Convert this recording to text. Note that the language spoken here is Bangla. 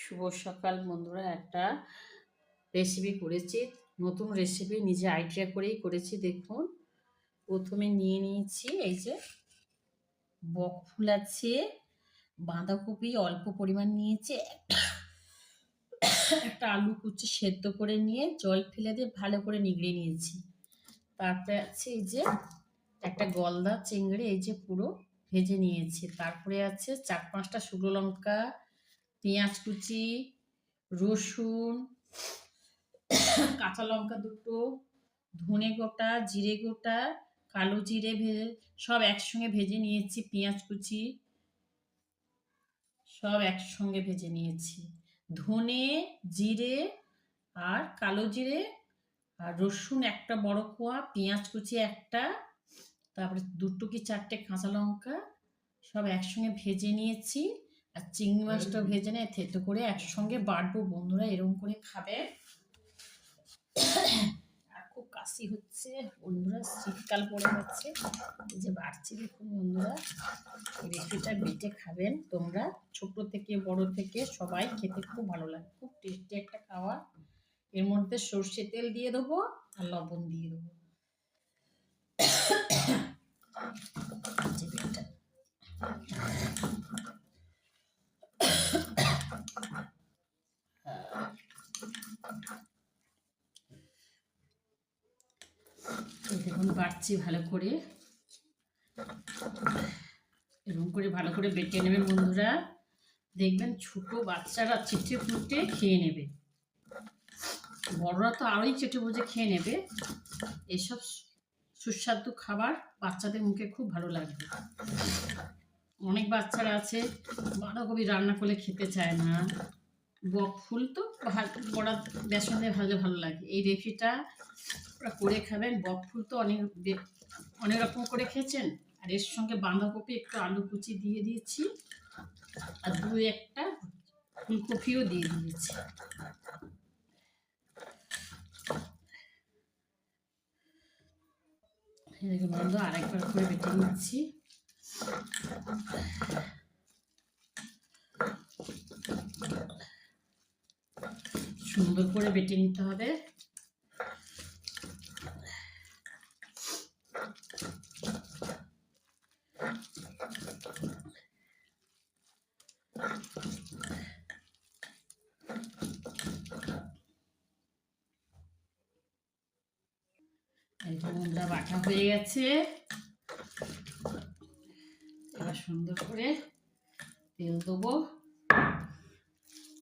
শুভ সকাল বন্ধুরা। একটা রেসিপি করেছি, নতুন রেসিপি, নিজে আইডিয়া করেই করেছি। দেখুন, প্রথমে নিয়ে নিয়েছি এই যে বক ফুল আছে, বাঁধাকপি অল্প পরিমাণ নিয়েছি, একটা আলু কুচি সেদ্ধ করে নিয়ে জল ফেলে দিয়ে ভালো করে নিগড়ে নিয়েছি। তারপরে আছে এই যে একটা গলদা চিংড়ি, এই যে পুরো ভেজে নিয়েছি। তারপরে আছে 4-5টা শুকনো লঙ্কা, পেঁয়াজ কুচি, রসুন, কাঁচা লঙ্কা দুটো, ধনে গোটা, জিরে গোটা, কালো জিরে ভেজে সব একসঙ্গে ভেজে নিয়েছি। পেঁয়াজ কুচি সব একসঙ্গে ভেজে নিয়েছি। ধনে, জিরে আর কালো জিরে আর রসুন একটা বড় কোয়া, পেঁয়াজ কুচি একটা, তারপরে 2 কি 4টে কাঁচা লঙ্কা সব একসঙ্গে ভেজে নিয়েছি। আর চিংড়ি মাছটা ভেজে নিয়ে থেতো করে একসঙ্গে বাটবো। বন্ধুরা এরকম করে খাবে। আর খুব কাশি হচ্ছে বন্ধুরা, শীতকাল পড়ে যাচ্ছে, এই যে বাড়ছি দেখুন বন্ধুরা। এই রেসিপিটা বেটে খাবেন তোমরা, ছোট থেকে বড় থেকে সবাই খেতে খুব ভালো লাগে, খুব টেস্টি একটা খাওয়া। এর মধ্যে সর্ষে তেল দিয়ে দেবো আর লবণ দিয়ে দেবো। দেখুন বাটছি ভালো করে, এরকম করে ভালো করে বেটে নেবেন বন্ধুরা। দেখবেন ছোট বাচ্চারা চেটে ফুটে খেয়ে নেবে, বড়রা তো আরোই চেটে বুঝে খেয়ে নেবে। এসব সুস্বাদু খাবার বাচ্চাদের মুখে খুব ভালো লাগবে। অনেক বাচ্চারা আছে বাঁধাকপি রান্না করলে খেতে চায় না, বক ফুল তো বড়া বেসন দিয়ে ভাজলে ভালো লাগে। এই রেসিপিটা করে খাবেন। বক ফুল তো অনেক রকম করে খেয়েছেন, আর এর সঙ্গে বাঁধাকপি একটু আলু কুচি দিয়ে দিয়েছি, আর 2-1টা ফুলকপিও দিয়ে দিয়েছি। দেখুন বন্ধু, আরেকবার করে বেটে নিচ্ছি। সুন্দর করে বেটে নিতে হবে। এই যে বন্ধুরা বাটা হয়ে গেছে, এবার সুন্দর করে তেল দেবো।